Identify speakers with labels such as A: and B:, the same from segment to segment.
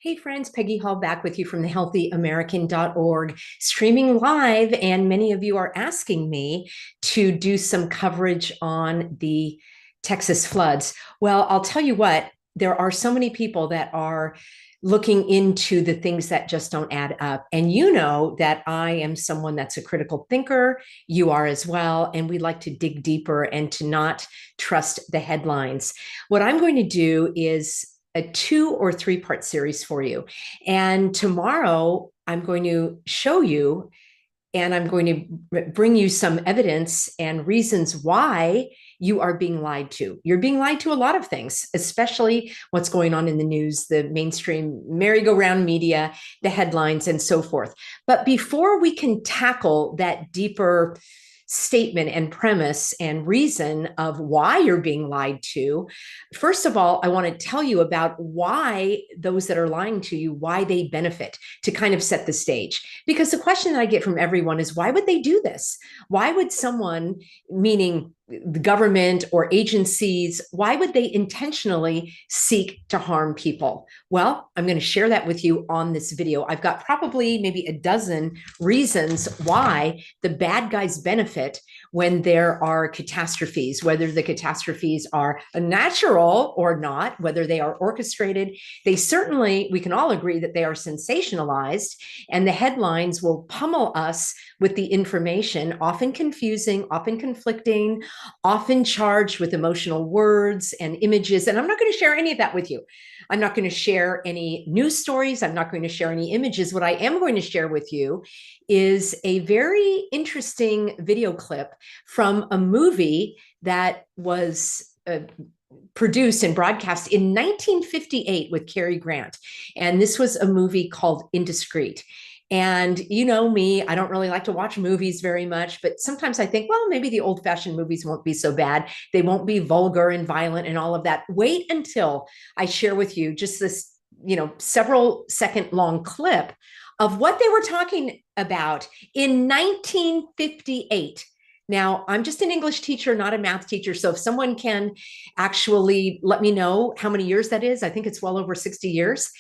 A: Hey friends, Peggy Hall back with you from thehealthyamerican.org, streaming live. And many of you are asking me to do some coverage on the Texas floods. Well, I'll tell you what, there are so many people that are looking into the things that just don't add up. And you know that I am someone that's a critical thinker. You are as well. And we like to dig deeper and to not trust the headlines. What I'm going to do is a 2 or 3 part series for you. And tomorrow, I'm going to show you and I'm going to bring you some evidence and reasons why you are being lied to. You're being lied to a lot of things, especially what's going on in the news, the mainstream merry-go-round media, the headlines, and so forth. But before we can tackle that deeper statement and premise and reason of why you're being lied to, first of all, I want to tell you about why those that are lying to you, why they benefit, to kind of set the stage. Because the question that I get from everyone is, why would they do this? Why would someone, meaning the government or agencies, why would they intentionally seek to harm people? Well, I'm going to share that with you on this video. I've got probably maybe a dozen reasons why the bad guys benefit when there are catastrophes, whether the catastrophes are natural or not, whether they are orchestrated. They certainly, we can all agree that they are sensationalized, and the headlines will pummel us with the information, often confusing, often conflicting, often charged with emotional words and images. And I'm not going to share any of that with you. I'm not going to share any news stories. I'm not going to share any images. What I am going to share with you is a very interesting video clip from a movie that was produced and broadcast in 1958 with Cary Grant. And this was a movie called Indiscreet. And you know me, I don't really like to watch movies very much, but sometimes I think, well, maybe the old-fashioned movies won't be so bad. They won't be vulgar and violent and all of that. Wait until I share with you just this, several second long clip of what they were talking about in 1958. Now, I'm just an English teacher, not a math teacher. So if someone can actually let me know how many years that is, I think it's well over 60 years.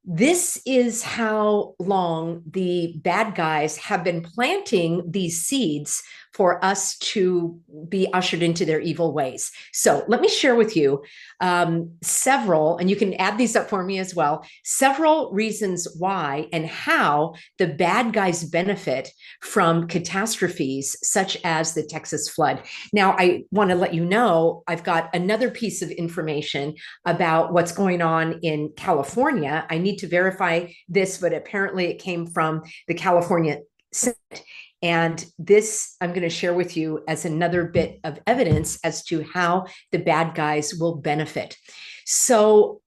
A: This is how long the bad guys have been planting these seeds for us to be ushered into their evil ways. So let me share with you several, and you can add these up for me as well, several reasons why and how the bad guys benefit from catastrophes such as the Texas flood. Now, I want to let you know, I've got another piece of information about what's going on in California. I need to verify this, but apparently it came from the California Senate. And this I'm going to share with you as another bit of evidence as to how the bad guys will benefit. So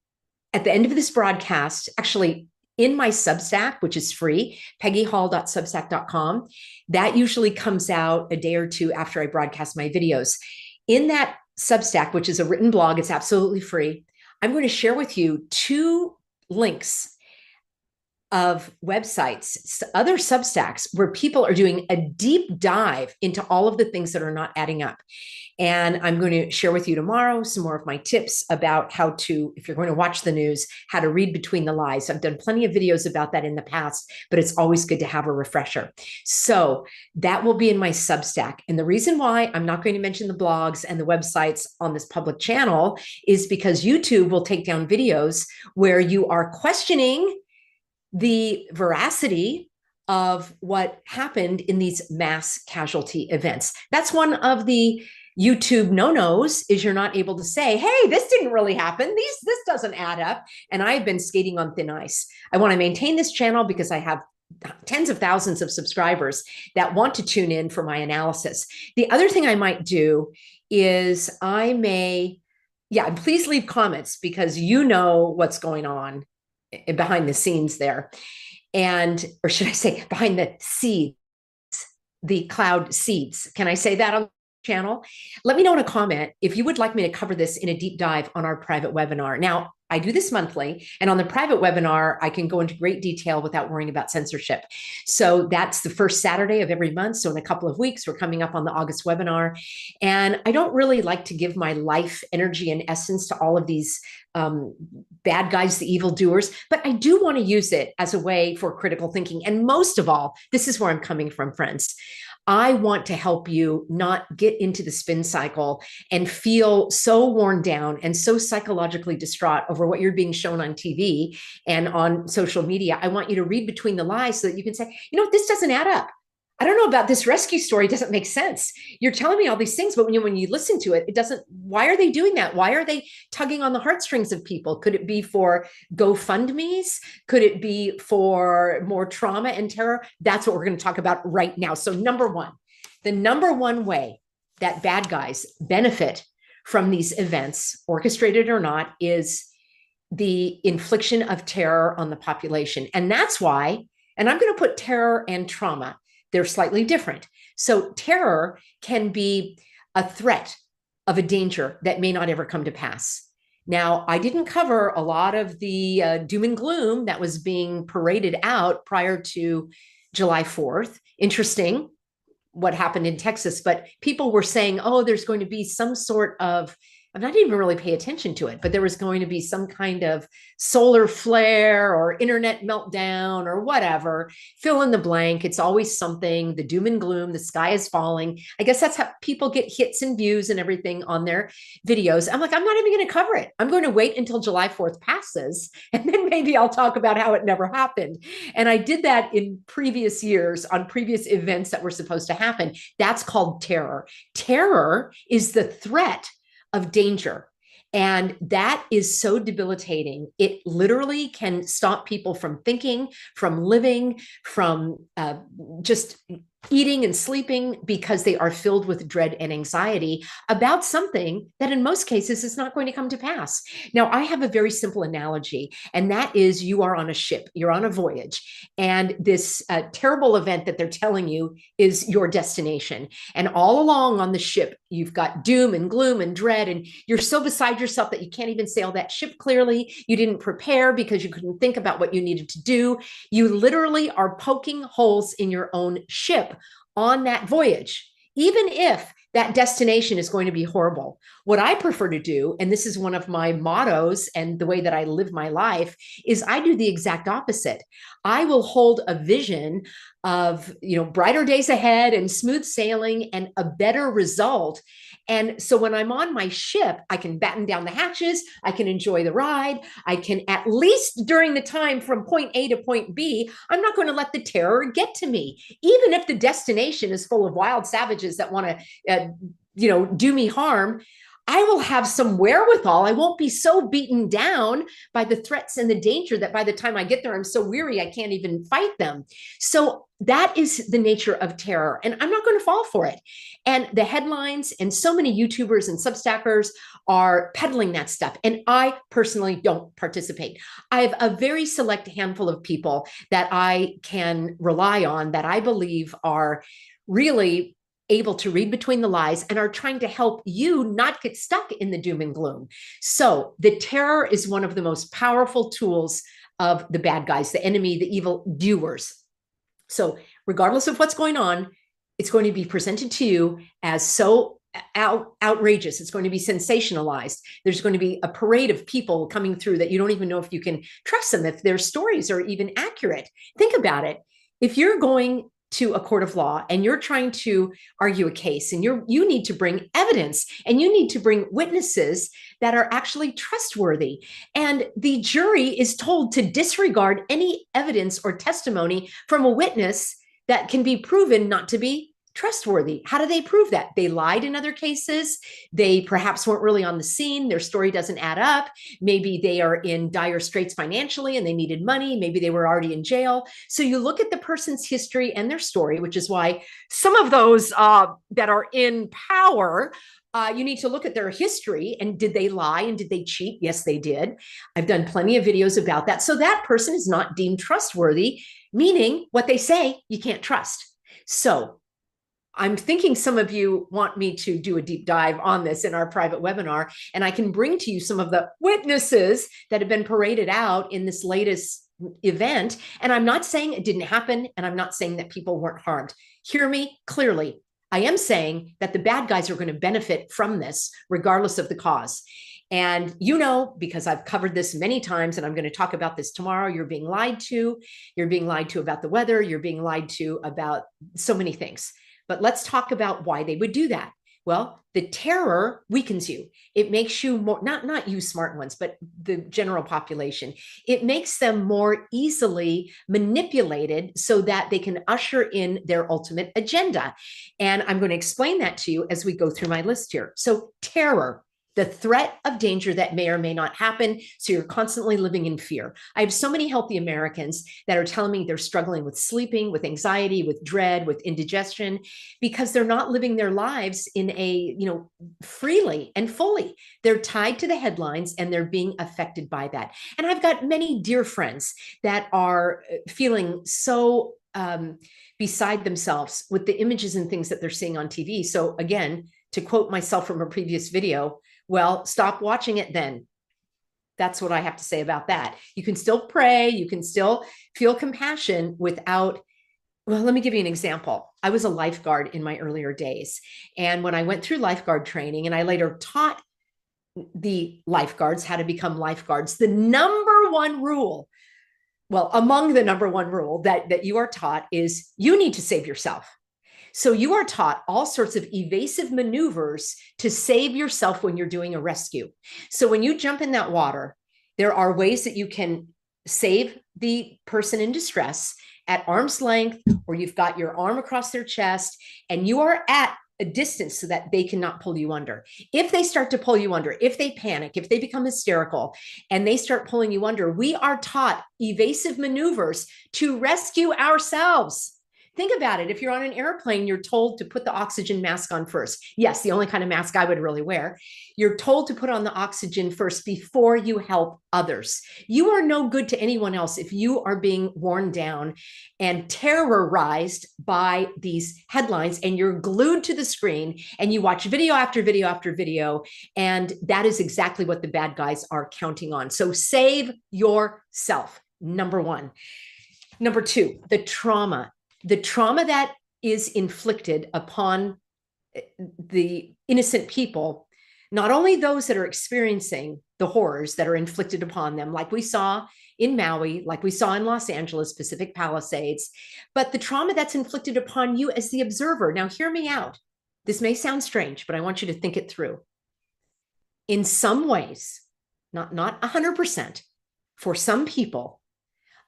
A: at the end of this broadcast, actually in my Substack, which is free, peggyhall.substack.com, that usually comes out a day or two after I broadcast my videos. In that Substack, which is a written blog, it's absolutely free, I'm going to share with you 2 links of websites, other Substacks, where people are doing a deep dive into all of the things that are not adding up. And I'm going to share with you tomorrow some more of my tips about how to, if you're going to watch the news, how to read between the lies. I've done plenty of videos about that in the past, but it's always good to have a refresher. So that will be in my Substack. And the reason why I'm not going to mention the blogs and the websites on this public channel is because YouTube will take down videos where you are questioning the veracity of what happened in these mass casualty events. That's one of the YouTube no-nos, is you're not able to say, hey, this didn't really happen. This doesn't add up. And I've been skating on thin ice. I want to maintain this channel because I have tens of thousands of subscribers that want to tune in for my analysis. The other thing I might do is please leave comments because you know what's going on behind the scenes there. And, or should I say behind the seeds, the cloud seeds. Can I say that on the channel? Let me know in a comment if you would like me to cover this in a deep dive on our private webinar. Now, I do this monthly. And on the private webinar, I can go into great detail without worrying about censorship. So that's the first Saturday of every month. So in a couple of weeks, we're coming up on the August webinar. And I don't really like to give my life, energy, and essence to all of these bad guys, the evildoers, but I do want to use it as a way for critical thinking. And most of all, this is where I'm coming from, friends. I want to help you not get into the spin cycle and feel so worn down and so psychologically distraught over what you're being shown on TV and on social media. I want you to read between the lies so that you can say, you know, this doesn't add up. I don't know about this rescue story. It doesn't make sense. You're telling me all these things, but when you listen to it, it doesn't. Why are they doing that? Why are they tugging on the heartstrings of people? Could it be for GoFundMe's? Could it be for more trauma and terror? That's what we're going to talk about right now. So the number one way that bad guys benefit from these events, orchestrated or not, is the infliction of terror on the population. And that's why, and I'm going to put terror and trauma, they're slightly different. So terror can be a threat of a danger that may not ever come to pass. Now, I didn't cover a lot of the doom and gloom that was being paraded out prior to July 4th. Interesting what happened in Texas, but people were saying, oh, there's going to be some sort of, I'm not even really pay attention to it, but there was going to be some kind of solar flare or internet meltdown or whatever. Fill in the blank. It's always something, the doom and gloom, the sky is falling. I guess that's how people get hits and views and everything on their videos. I'm like, I'm not even going to cover it. I'm going to wait until July 4th passes, and then maybe I'll talk about how it never happened. And I did that in previous years on previous events that were supposed to happen. That's called terror. Terror is the threat of danger. And that is so debilitating. It literally can stop people from thinking, from living, from just eating and sleeping, because they are filled with dread and anxiety about something that in most cases is not going to come to pass. Now, I have a very simple analogy, and that is you are on a ship, you're on a voyage, and this terrible event that they're telling you is your destination. And all along on the ship, you've got doom and gloom and dread, and you're so beside yourself that you can't even sail that ship clearly. You didn't prepare because you couldn't think about what you needed to do. You literally are poking holes in your own ship on that voyage, even if that destination is going to be horrible. What I prefer to do, and this is one of my mottos and the way that I live my life, is I do the exact opposite. I will hold a vision of, you know, brighter days ahead and smooth sailing and a better result. And so when I'm on my ship, I can batten down the hatches, I can enjoy the ride, I can, at least during the time from point A to point B, I'm not going to let the terror get to me. Even if the destination is full of wild savages that want to, do me harm, I will have some wherewithal. I won't be so beaten down by the threats and the danger that by the time I get there, I'm so weary, I can't even fight them. So that is the nature of terror, and I'm not going to fall for it. And the headlines and so many YouTubers and Substackers are peddling that stuff. And I personally don't participate. I have a very select handful of people that I can rely on that I believe are really able to read between the lies and are trying to help you not get stuck in the doom and gloom. So the terror is one of the most powerful tools of the bad guys, the enemy, the evil doers. So regardless of what's going on, it's going to be presented to you as so outrageous. It's going to be sensationalized. There's going to be a parade of people coming through that you don't even know if you can trust them, if their stories are even accurate. Think about it. If you're going to a court of law and you're trying to argue a case, and you need to bring evidence and you need to bring witnesses that are actually trustworthy, and the jury is told to disregard any evidence or testimony from a witness that can be proven not to be trustworthy. How do they prove that? They lied in other cases. They perhaps weren't really on the scene. Their story doesn't add up. Maybe they are in dire straits financially and they needed money. Maybe they were already in jail. So you look at the person's history and their story, which is why some of those that are in power, you need to look at their history, and did they lie and did they cheat? Yes, they did. I've done plenty of videos about that. So that person is not deemed trustworthy, meaning what they say you can't trust. So I'm thinking some of you want me to do a deep dive on this in our private webinar, and I can bring to you some of the witnesses that have been paraded out in this latest event. And I'm not saying it didn't happen, and I'm not saying that people weren't harmed. Hear me clearly. I am saying that the bad guys are going to benefit from this, regardless of the cause. And you know, because I've covered this many times, and I'm going to talk about this tomorrow, you're being lied to. You're being lied to about the weather. You're being lied to about so many things. But let's talk about why they would do that. Well, the terror weakens you. It makes you more, not you smart ones, but the general population. It makes them more easily manipulated so that they can usher in their ultimate agenda. And I'm going to explain that to you as we go through my list here. So terror, the threat of danger that may or may not happen. So you're constantly living in fear. I have so many healthy Americans that are telling me they're struggling with sleeping, with anxiety, with dread, with indigestion, because they're not living their lives in a, freely and fully. They're tied to the headlines and they're being affected by that. And I've got many dear friends that are feeling so beside themselves with the images and things that they're seeing on TV. So again, to quote myself from a previous video, well, stop watching it then. That's what I have to say about that. You can still pray, you can still feel compassion without, well, let me give you an example. I was a lifeguard in my earlier days. And when I went through lifeguard training and I later taught the lifeguards how to become lifeguards, the number one rule, well, among the number one rule that you are taught is you need to save yourself. So you are taught all sorts of evasive maneuvers to save yourself when you're doing a rescue. So when you jump in that water, there are ways that you can save the person in distress at arm's length, or you've got your arm across their chest and you are at a distance so that they cannot pull you under. If they start to pull you under, if they panic, if they become hysterical and they start pulling you under, we are taught evasive maneuvers to rescue ourselves. Think about it. If you're on an airplane, you're told to put the oxygen mask on first. Yes, the only kind of mask I would really wear. You're told to put on the oxygen first before you help others. You are no good to anyone else if you are being worn down and terrorized by these headlines and you're glued to the screen and you watch video after video after video. And that is exactly what the bad guys are counting on. So save yourself, number one. Number two, the trauma that is inflicted upon the innocent people, not only those that are experiencing the horrors that are inflicted upon them, like we saw in Maui, like we saw in Los Angeles, Pacific Palisades, but the trauma that's inflicted upon you as the observer. Now, hear me out. This may sound strange, but I want you to think it through. In some ways, not 100%, for some people,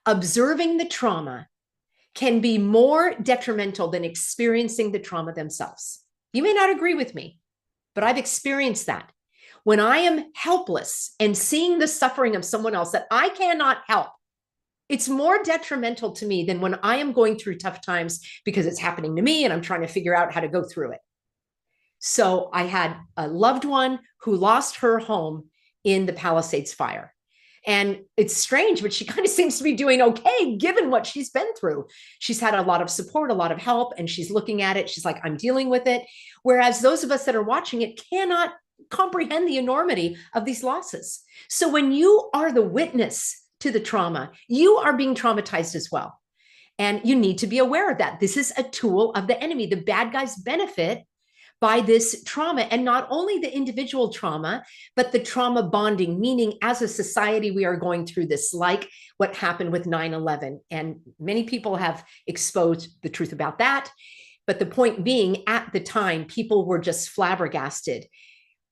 A: observing the trauma can be more detrimental than experiencing the trauma themselves. You may not agree with me, but I've experienced that. When I am helpless and seeing the suffering of someone else that I cannot help, it's more detrimental to me than when I am going through tough times because it's happening to me and I'm trying to figure out how to go through it. So I had a loved one who lost her home in the Palisades fire. And it's strange, but she kind of seems to be doing okay, given what she's been through. She's had a lot of support, a lot of help, and she's looking at it. She's like, I'm dealing with it. Whereas those of us that are watching it cannot comprehend the enormity of these losses. So when you are the witness to the trauma, you are being traumatized as well. And you need to be aware of that. This is a tool of the enemy. The bad guys benefit by this trauma, and not only the individual trauma, but the trauma bonding, meaning as a society, we are going through this, like what happened with 9/11. And many people have exposed the truth about that. But the point being, at the time, people were just flabbergasted.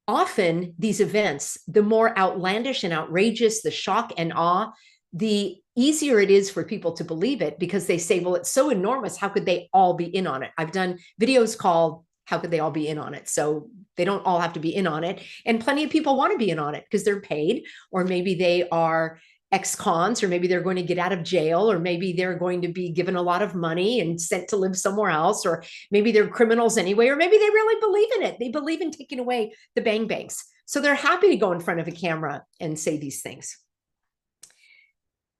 A: Often these events, the more outlandish and outrageous, the shock and awe, the easier it is for people to believe it, because they say, well, it's so enormous. How could they all be in on it? I've done videos called how could they all be in on it? So they don't all have to be in on it. And plenty of people want to be in on it because they're paid, or maybe they are ex-cons, or maybe they're going to get out of jail, or maybe they're going to be given a lot of money and sent to live somewhere else, or maybe they're criminals anyway, or maybe they really believe in it. They believe in taking away the bang bangs. So they're happy to go in front of a camera and say these things.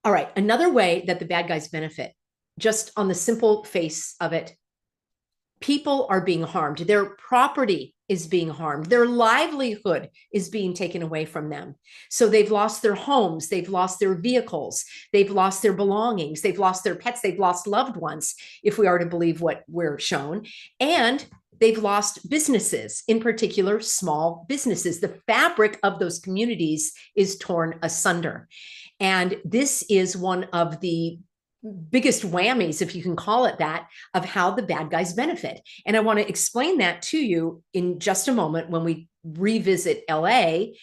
A: All right, another way that the bad guys benefit, just on the simple face of it, People are being harmed. Their property is being harmed. Their livelihood is being taken away from them. So they've lost their homes. They've lost their vehicles. They've lost their belongings. They've lost their pets. They've lost loved ones, if we are to believe what we're shown. And they've lost businesses, in particular, small businesses. The fabric of those communities is torn asunder. And this is one of the biggest whammies, if you can call it that, of how the bad guys benefit. And I want to explain that to you in just a moment when we revisit LA,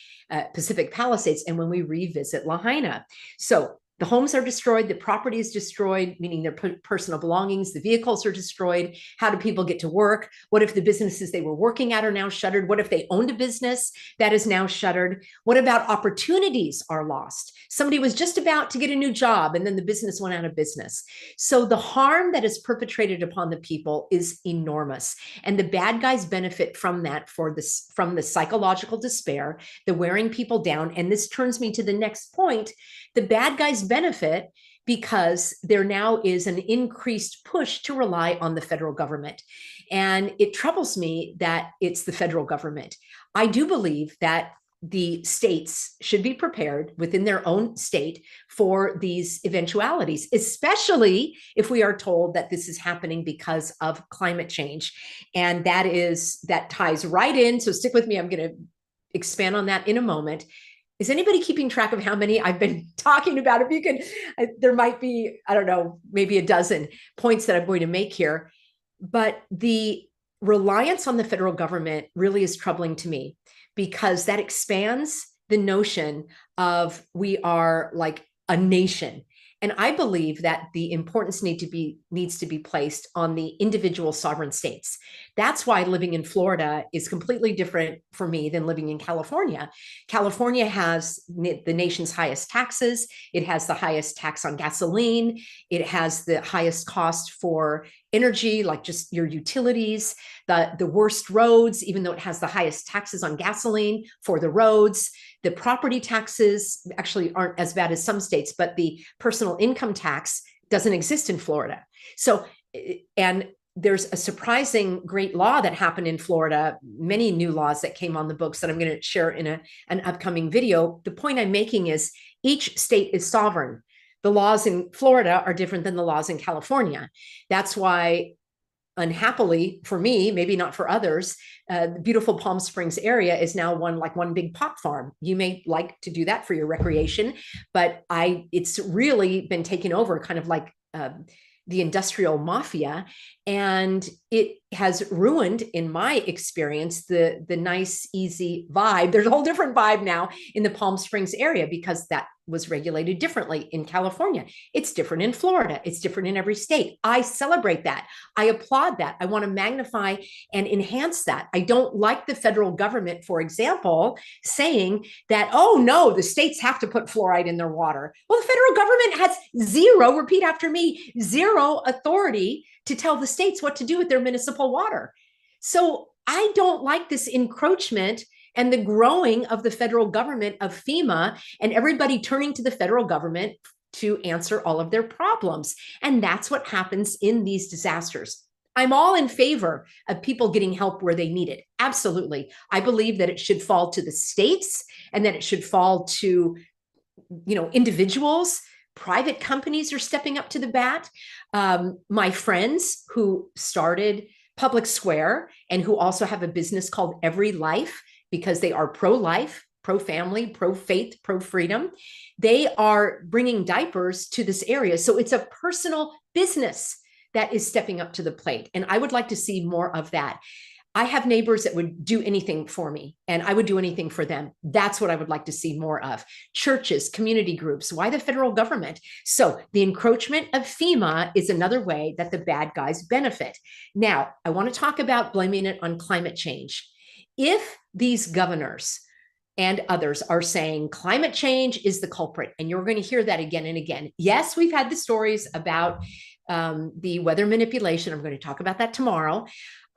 A: Pacific Palisades, and when we revisit Lahaina. So the homes are destroyed, the property is destroyed, meaning their personal belongings, the vehicles are destroyed. How do people get to work? What if the businesses they were working at are now shuttered? What if they owned a business that is now shuttered? What about opportunities are lost? Somebody was just about to get a new job and then the business went out of business. So the harm that is perpetrated upon the people is enormous. And the bad guys benefit from that, from the psychological despair, the wearing people down. And this turns me to the next point. The bad guys benefit because there now is an increased push to rely on the federal government. And it troubles me that it's the federal government. I do believe that the states should be prepared within their own state for these eventualities, especially if we are told that this is happening because of climate change. And that ties right in. So stick with me. I'm going to expand on that in a moment. Is anybody keeping track of how many I've been talking about? If you can, there might be, I don't know, maybe a dozen points that I'm going to make here. But the reliance on the federal government really is troubling to me, because that expands the notion of we are like a nation. And I believe that the importance needs to be placed on the individual sovereign states. That's why living in Florida is completely different for me than living in California. California has the nation's highest taxes. It has the highest tax on gasoline. It has the highest cost for energy, like just your utilities, the worst roads, even though it has the highest taxes on gasoline for the roads. The property taxes actually aren't as bad as some states, but the personal income tax doesn't exist in Florida. So, and there's a surprising great law that happened in Florida, many new laws that came on the books that I'm going to share in an upcoming video. The point I'm making is each state is sovereign. The laws in Florida are different than the laws in California. That's why, unhappily for me, maybe not for others, the beautiful Palm Springs area is now one big pot farm. You may like to do that for your recreation, but it's really been taken over kind of like the industrial mafia, and it has ruined, in my experience, the nice, easy vibe. There's a whole different vibe now in the Palm Springs area because that was regulated differently in California. It's different in Florida. It's different in every state. I celebrate that. I applaud that. I want to magnify and enhance that. I don't like the federal government, for example, saying that, oh no, the states have to put fluoride in their water. Well, the federal government has zero, repeat after me, zero authority to tell the states what to do with their municipal water. So I don't like this encroachment and the growing of the federal government, of FEMA, and everybody turning to the federal government to answer all of their problems. And that's what happens in these disasters. I'm all in favor of people getting help where they need it. Absolutely. I believe that it should fall to the states and that it should fall to, individuals. Private companies are stepping up to the bat. My friends who started Public Square and who also have a business called Every Life, because they are pro-life, pro-family, pro-faith, pro-freedom, they are bringing diapers to this area. So it's a personal business that is stepping up to the plate. And I would like to see more of that. I have neighbors that would do anything for me, and I would do anything for them. That's what I would like to see more of. Churches, community groups. Why the federal government? So the encroachment of FEMA is another way that the bad guys benefit. Now, I want to talk about blaming it on climate change. If these governors and others are saying climate change is the culprit, and you're going to hear that again and again. Yes, we've had the stories about the weather manipulation. I'm going to talk about that tomorrow.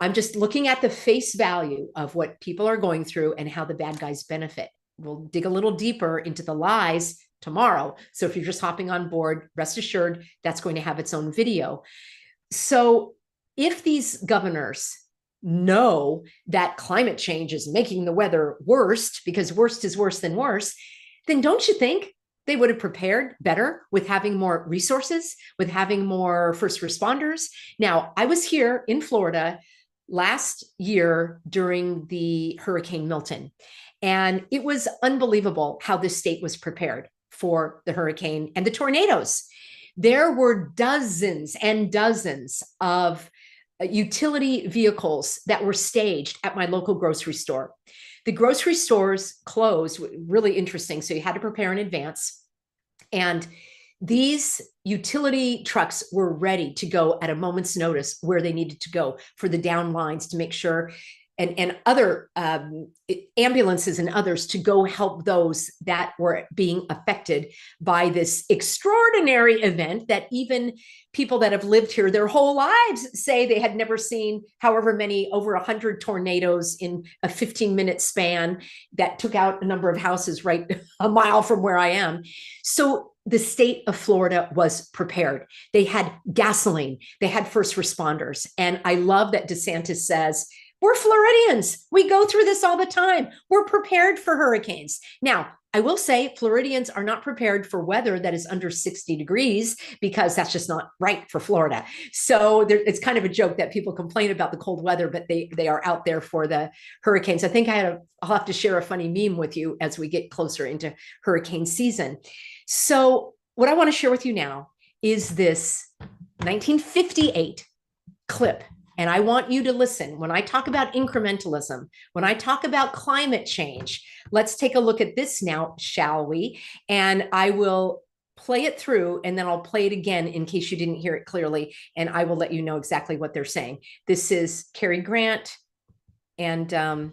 A: I'm just looking at the face value of what people are going through and how the bad guys benefit. We'll dig a little deeper into the lies tomorrow. So if you're just hopping on board, rest assured that's going to have its own video. So if these governors know that climate change is making the weather worst, because worst is worse than worse, then don't you think they would have prepared better with having more resources, with having more first responders? Now, I was here in Florida last year during the Hurricane Milton, and it was unbelievable how this state was prepared for the hurricane and the tornadoes. There were dozens and dozens of utility vehicles that were staged at my local grocery store. The grocery stores closed, really interesting. So you had to prepare in advance. And these utility trucks were ready to go at a moment's notice where they needed to go for the down lines to make sure, and other ambulances and others to go help those that were being affected by this extraordinary event that even people that have lived here their whole lives say they had never seen, however many, over 100 tornadoes in a 15-minute span that took out a number of houses right a mile from where I am. So the state of Florida was prepared. They had gasoline, they had first responders. And I love that DeSantis says, we're Floridians. We go through this all the time. We're prepared for hurricanes. Now, I will say Floridians are not prepared for weather that is under 60 degrees because that's just not right for Florida. So it's kind of a joke that people complain about the cold weather, but they are out there for the hurricanes. I think I'll have to share a funny meme with you as we get closer into hurricane season. So what I want to share with you now is this 1958 clip. And I want you to listen. When I talk about incrementalism, when I talk about climate change, let's take a look at this now, shall we? And I will play it through, and then I'll play it again in case you didn't hear it clearly, and I will let you know exactly what they're saying. This is Cary Grant and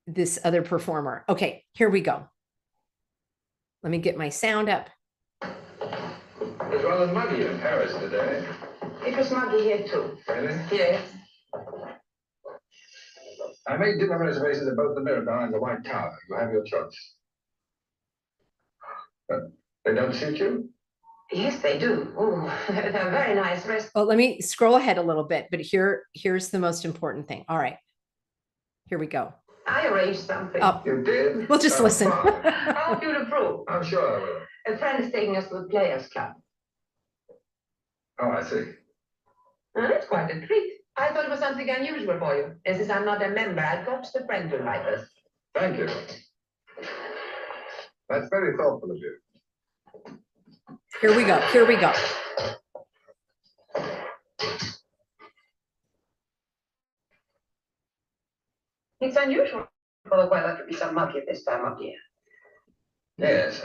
A: this other performer. Okay, here we go. Let me get my sound up.
B: It's rather muggy in Paris today.
C: It was muggy here too.
B: Really?
C: Yes.
B: I made dinner reservations at both the Mirador and the White Tower. You have your choice. They don't suit you?
C: Yes, they do. Oh, they're very nice restaurants.
A: Well, let me scroll ahead a little bit, but here's the most important thing. All right, here we go.
C: I arranged something.
A: Oh,
B: You did?
A: we'll just listen.
C: I hope you'll approve.
B: I'm sure I will.
C: A friend is taking us to the Players Club.
B: Oh, I see.
C: That's quite a treat. I thought it was something unusual for you. Since I'm not a member, I coaxed a friend to invite us.
B: Thank you. That's very thoughtful of you.
A: Here we go. Here we go.
C: It's unusual for the weather to be so muggy at this time of year.
B: Yes,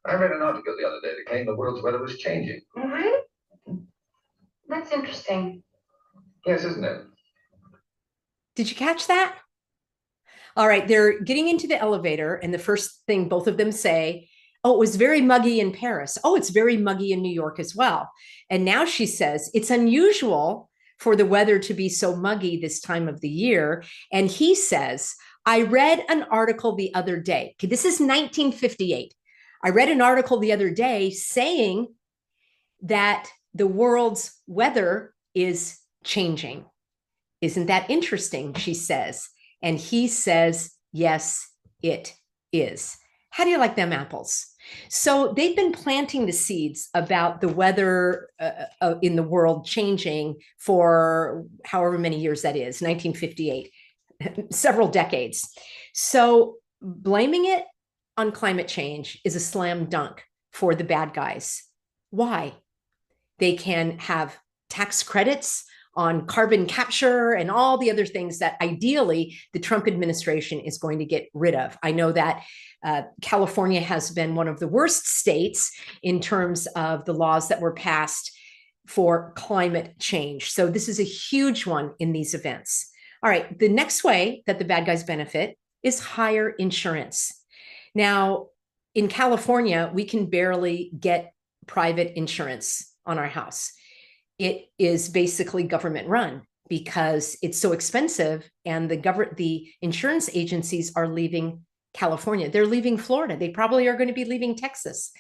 B: I read an article the other day that claimed the world's weather was changing.
C: Oh, really? That's interesting.
B: Yes, isn't it?
A: Did you catch that? All right, they're getting into the elevator, and the first thing both of them say, oh, it was very muggy in Paris. Oh, it's very muggy in New York as well. And now she says, it's unusual for the weather to be so muggy this time of the year. And he says, I read an article the other day. Okay, this is 1958. I read an article the other day saying that the world's weather is changing. Isn't that interesting? She says. And he says, yes, it is. How do you like them apples? So they've been planting the seeds about the weather in the world changing for however many years that is, 1958, several decades. So blaming it on climate change is a slam dunk for the bad guys. Why? They can have tax credits on carbon capture and all the other things that ideally the Trump administration is going to get rid of. I know that California has been one of the worst states in terms of the laws that were passed for climate change. So this is a huge one in these events. All right, the next way that the bad guys benefit is higher insurance. Now, in California, we can barely get private insurance on our house. It is basically government run because it's so expensive, and the insurance agencies are leaving California. They're leaving Florida. They probably are going to be leaving Texas.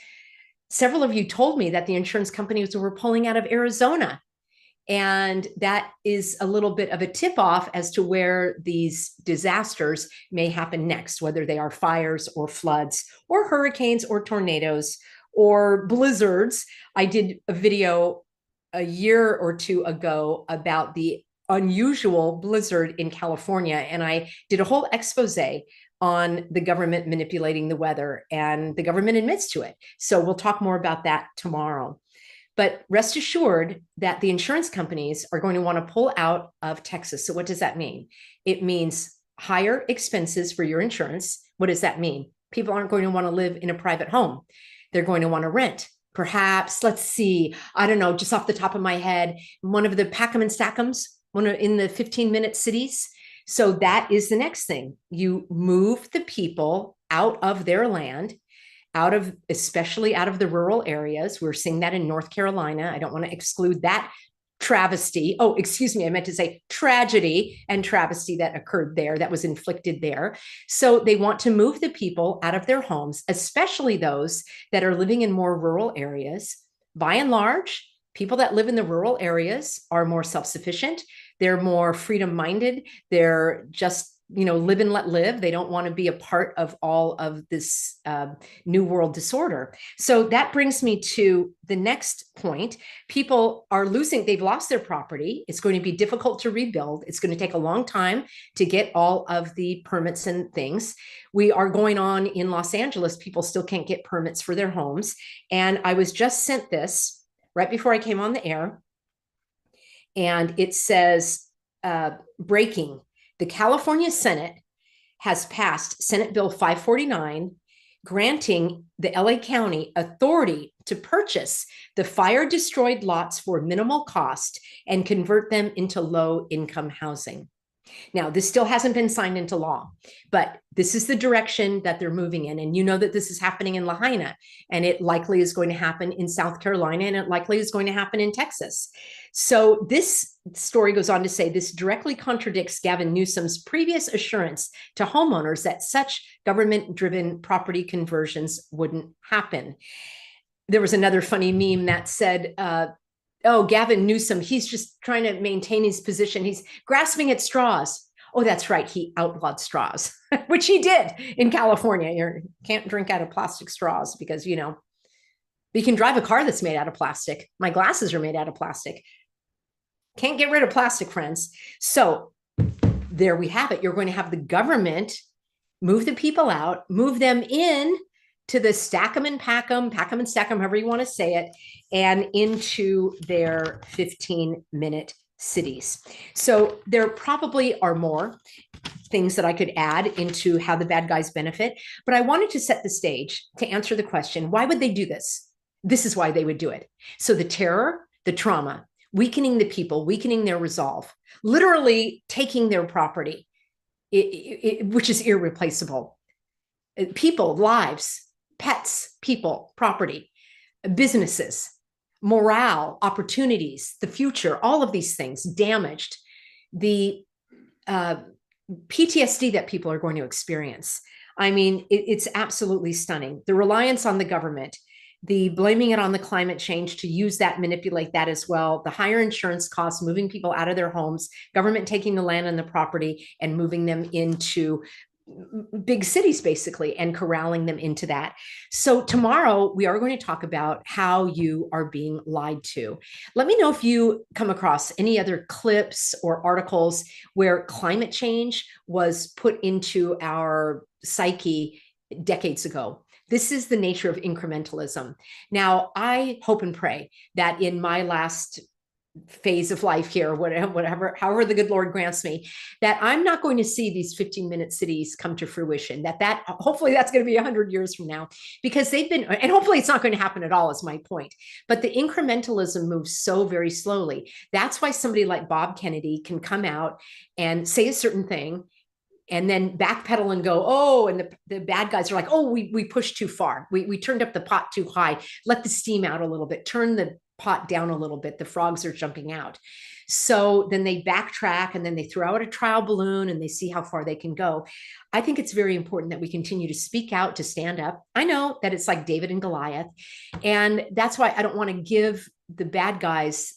A: several of you told me that the insurance companies were pulling out of Arizona. And that is a little bit of a tip off as to where these disasters may happen next, whether they are fires or floods or hurricanes or tornadoes or blizzards. I did a video a year or two ago about the unusual blizzard in California, and I did a whole expose on the government manipulating the weather, and the government admits to it. So we'll talk more about that tomorrow. But rest assured that the insurance companies are going to want to pull out of Texas. So what does that mean? It means higher expenses for your insurance. What does that mean? People aren't going to want to live in a private home. They're going to want to rent. Perhaps, let's see, I don't know, just off the top of my head, one of the Pack'em and Stack'ems, one in the 15-minute cities. So that is the next thing. You move the people out of their land, especially out of the rural areas. We're seeing that in North Carolina. I don't want to exclude that travesty. Oh, excuse me. I meant to say tragedy and travesty that occurred there, that was inflicted there. So they want to move the people out of their homes, especially those that are living in more rural areas. By and large, people that live in the rural areas are more self-sufficient. They're more freedom-minded. They're just live and let live. They don't want to be a part of all of this new world disorder. So that brings me to the next point. People are they've lost their property. It's going to be difficult to rebuild. It's going to take a long time to get all of the permits and things. We are going on in Los Angeles. People still can't get permits for their homes. And I was just sent this right before I came on the air. And it says, breaking. The California Senate has passed Senate Bill 549, granting the LA County authority to purchase the fire-destroyed lots for minimal cost and convert them into low-income housing. Now, this still hasn't been signed into law, but this is the direction that they're moving in. And you know that this is happening in Lahaina, and it likely is going to happen in South Carolina, and it likely is going to happen in Texas. So this story goes on to say this directly contradicts Gavin Newsom's previous assurance to homeowners that such government-driven property conversions wouldn't happen. There was another funny meme that said, oh, Gavin Newsom, he's just trying to maintain his position. He's grasping at straws. Oh, that's right. He outlawed straws, which he did in California. You can't drink out of plastic straws because, you can drive a car that's made out of plastic. My glasses are made out of plastic. Can't get rid of plastic, friends. So there we have it. You're going to have the government move the people out, move them in to the stack 'em and pack 'em and stack 'em, however you want to say it, and into their 15-minute cities. So there probably are more things that I could add into how the bad guys benefit, but I wanted to set the stage to answer the question, why would they do this? This is why they would do it. So the terror, the trauma, weakening the people, weakening their resolve, literally taking their property, which is irreplaceable. People, lives, pets, people, property, businesses, morale, opportunities, the future, all of these things damaged. The PTSD that people are going to experience. I mean, it's absolutely stunning. The reliance on the government, the blaming it on the climate change to use that, manipulate that as well, the higher insurance costs, moving people out of their homes, government taking the land and the property and moving them into big cities basically and corralling them into that. So tomorrow we are going to talk about how you are being lied to. Let me know if you come across any other clips or articles where climate change was put into our psyche decades ago. This is the nature of incrementalism. Now, I hope and pray that in my last phase of life here, however the good Lord grants me, that I'm not going to see these 15-minute cities come to fruition, that hopefully that's going to be 100 years from now, because they've been, and hopefully it's not going to happen at all is my point, but the incrementalism moves so very slowly. That's why somebody like Bob Kennedy can come out and say a certain thing and then backpedal and go, oh, and the bad guys are like, oh, we pushed too far. We turned up the pot too high. Let the steam out a little bit. Turn the pot down a little bit. The frogs are jumping out. So then they backtrack and then they throw out a trial balloon and they see how far they can go. I think it's very important that we continue to speak out, to stand up. I know that it's like David and Goliath. And that's why I don't want to give the bad guys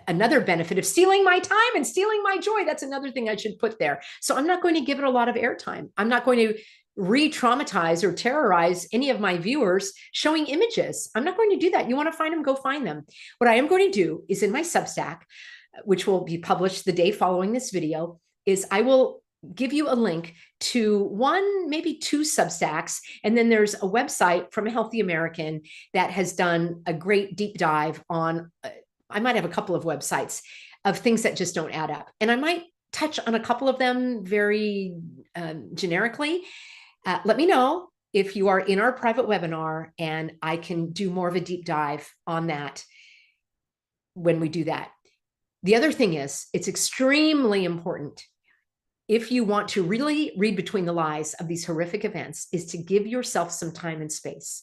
A: another benefit of stealing my time and stealing my joy. That's another thing I should put there. So I'm not going to give it a lot of airtime. I'm not going to re-traumatize or terrorize any of my viewers showing images. I'm not going to do that. You want to find them, go find them. What I am going to do is in my Substack, which will be published the day following this video, is I will give you a link to one, maybe two Substacks. And then there's a website from a Healthy American that has done a great deep dive on, I might have a couple of websites of things that just don't add up. And I might touch on a couple of them very generically. Let me know if you are in our private webinar, and I can do more of a deep dive on that when we do that. The other thing is, it's extremely important, if you want to really read between the lies of these horrific events, is to give yourself some time and space.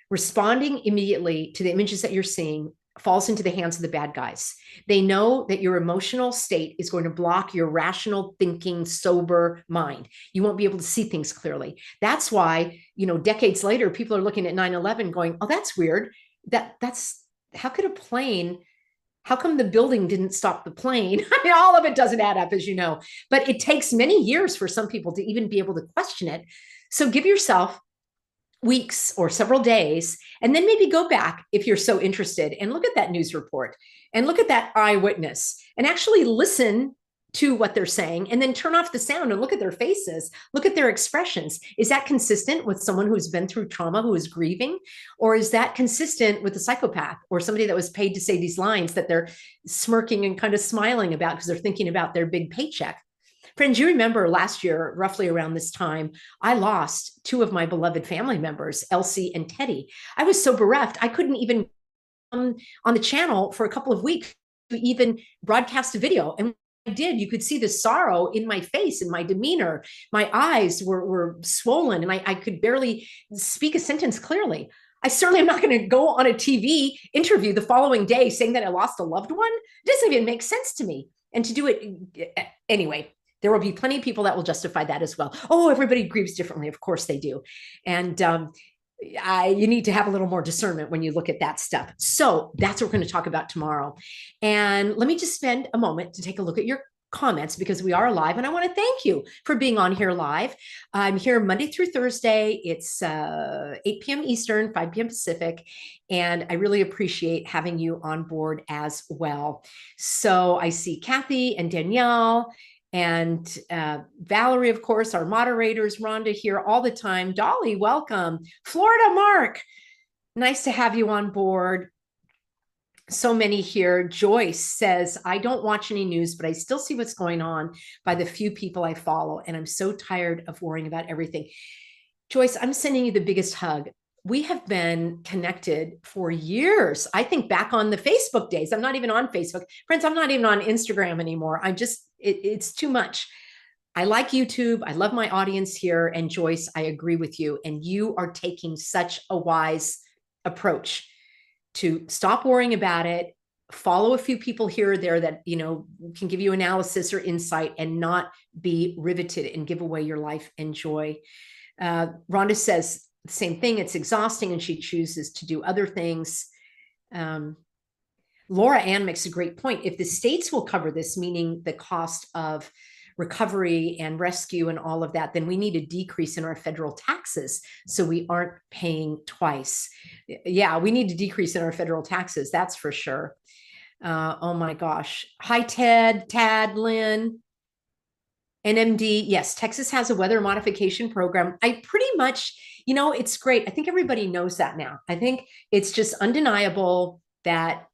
A: Responding immediately to the images that you're seeing falls into the hands of the bad guys. They know that your emotional state is going to block your rational thinking, sober mind. You won't be able to see things clearly. That's why, you know, decades later, people are looking at 9/11 going, oh, that's weird. That's how could a plane, how come the building didn't stop the plane? I mean, all of it doesn't add up, as you know, but it takes many years for some people to even be able to question it. So give yourself weeks or several days, and then maybe go back if you're so interested and look at that news report and look at that eyewitness and actually listen to what they're saying, and then turn off the sound and look at their faces, look at their expressions. Is that consistent with someone who's been through trauma, who is grieving? Or is that consistent with a psychopath or somebody that was paid to say these lines that they're smirking and kind of smiling about because they're thinking about their big paycheck? Friends, you remember last year, roughly around this time, I lost two of my beloved family members, Elsie and Teddy. I was so bereft, I couldn't even come on the channel for a couple of weeks to even broadcast a video. And when I did, you could see the sorrow in my face and my demeanor. My eyes were swollen and I could barely speak a sentence clearly. I certainly am not going to go on a TV interview the following day saying that I lost a loved one. It doesn't even make sense to me. And to do it anyway, there will be plenty of people that will justify that as well. Oh, everybody grieves differently. Of course they do. And you need to have a little more discernment when you look at that stuff. So that's what we're going to talk about tomorrow. And let me just spend a moment to take a look at your comments, because we are live, and I want to thank you for being on here live. I'm here Monday through Thursday. It's 8 p.m. Eastern, 5 p.m. Pacific, and I really appreciate having you on board as well. So I see Kathy and Danielle and Valerie, of course, our moderators, Rhonda here all the time. Dolly, welcome. Florida Mark, nice to have you on board. So many here. Joyce says, I don't watch any news, but I still see what's going on by the few people I follow, and I'm so tired of worrying about everything. Joyce, I'm sending you the biggest hug. We have been connected for years. I think back on the Facebook days. I'm not even on Facebook. Friends, I'm not even on Instagram anymore. It's too much. I like YouTube. I love my audience here. And Joyce, I agree with you. And you are taking such a wise approach to stop worrying about it, follow a few people here or there that, you know, can give you analysis or insight, and not be riveted and give away your life and joy. Rhonda says the same thing. It's exhausting, and she chooses to do other things. Laura Ann makes a great point. If the states will cover this, meaning the cost of recovery and rescue and all of that, then we need a decrease in our federal taxes so we aren't paying twice. Yeah, we need to decrease in our federal taxes. That's for sure. Oh my gosh. Hi, Ted, Tad, Lynn. NMD, yes, Texas has a weather modification program. I pretty much, you know, it's great. I think everybody knows that now. I think it's just undeniable that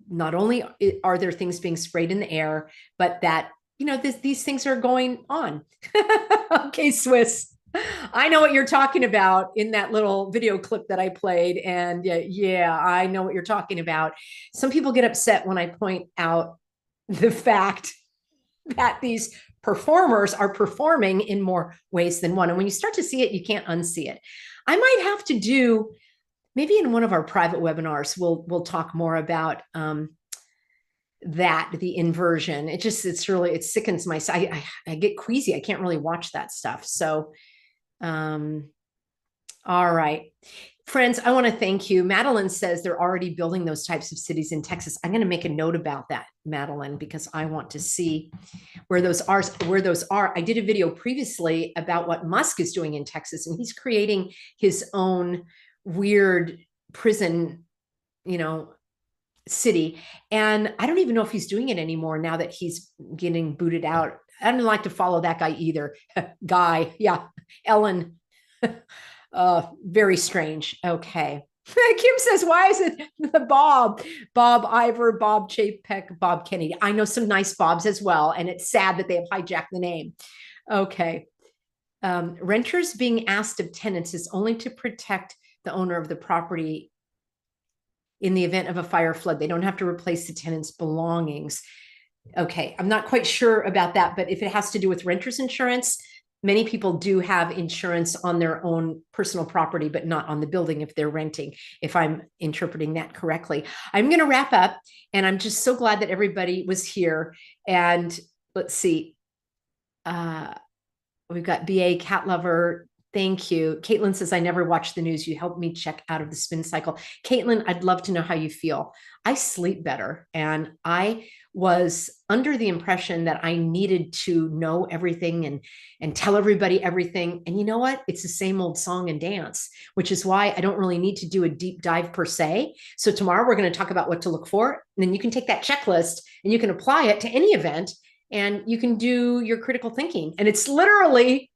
A: not only are there things being sprayed in the air, but that, you know, these things are going on. Okay, Swiss, I know what you're talking about in that little video clip that I played. And yeah, I know what you're talking about. Some people get upset when I point out the fact that these performers are performing in more ways than one. And when you start to see it, you can't unsee it. I might have to do maybe in one of our private webinars, we'll talk more about the inversion. It sickens my, I get queasy. I can't really watch that stuff. So, all right, friends, I want to thank you. Madeline says they're already building those types of cities in Texas. I'm going to make a note about that, Madeline, because I want to see where those are. I did a video previously about what Musk is doing in Texas, and he's creating his own weird prison, city. And I don't even know if he's doing it anymore now that he's getting booted out. I don't like to follow that guy either. Guy. Yeah. Ellen. Very strange. Okay. Kim says, why is it the Bob Iver, Bob Chapek, Bob Kennedy? I know some nice Bobs as well. And it's sad that they have hijacked the name. Okay. Renters being asked of tenants is only to protect the owner of the property in the event of a fire flood. They don't have to replace the tenant's belongings. Okay, I'm not quite sure about that, but if it has to do with renter's insurance, many people do have insurance on their own personal property, but not on the building if they're renting, if I'm interpreting that correctly. I'm going to wrap up, and I'm just so glad that everybody was here. And let's see. We've got BA Cat Lover. Thank you. Caitlin says, I never watch the news. You helped me check out of the spin cycle. Caitlin, I'd love to know how you feel. I sleep better, and I was under the impression that I needed to know everything and tell everybody everything. And you know what? It's the same old song and dance, which is why I don't really need to do a deep dive per se. So tomorrow we're going to talk about what to look for. And then you can take that checklist and you can apply it to any event, and you can do your critical thinking. And it's literally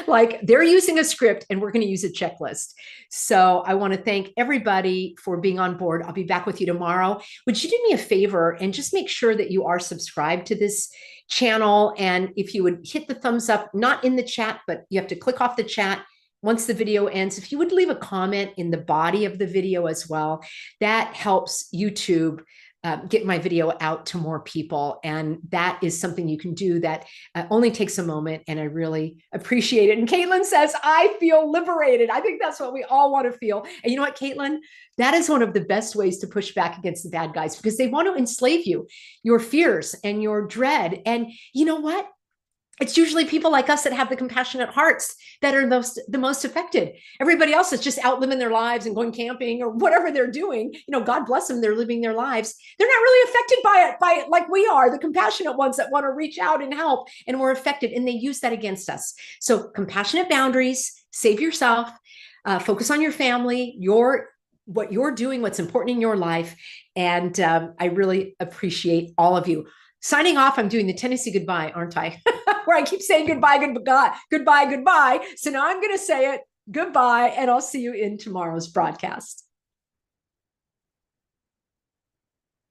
A: like they're using a script and we're going to use a checklist. So I want to thank everybody for being on board. I'll be back with you tomorrow. Would you do me a favor and just make sure that you are subscribed to this channel? And if you would hit the thumbs up, not in the chat, but you have to click off the chat once the video ends. If you would leave a comment in the body of the video as well, that helps YouTube get my video out to more people. And that is something you can do that only takes a moment. And I really appreciate it. And Caitlin says, I feel liberated. I think that's what we all want to feel. And you know what, Caitlin? That is one of the best ways to push back against the bad guys, because they want to enslave you, your fears and your dread. And you know what? It's usually people like us that have the compassionate hearts that are the most affected. Everybody else is just out living their lives and going camping or whatever they're doing. God bless them. They're living their lives. They're not really affected by it like we are, the compassionate ones that want to reach out and help, and we're affected, and they use that against us. So compassionate boundaries, save yourself, focus on your family, what you're doing, what's important in your life. And I really appreciate all of you. Signing off, I'm doing the Tennessee goodbye, aren't I? Where I keep saying goodbye, goodbye, goodbye, goodbye. So now I'm going to say it, goodbye, and I'll see you in tomorrow's broadcast.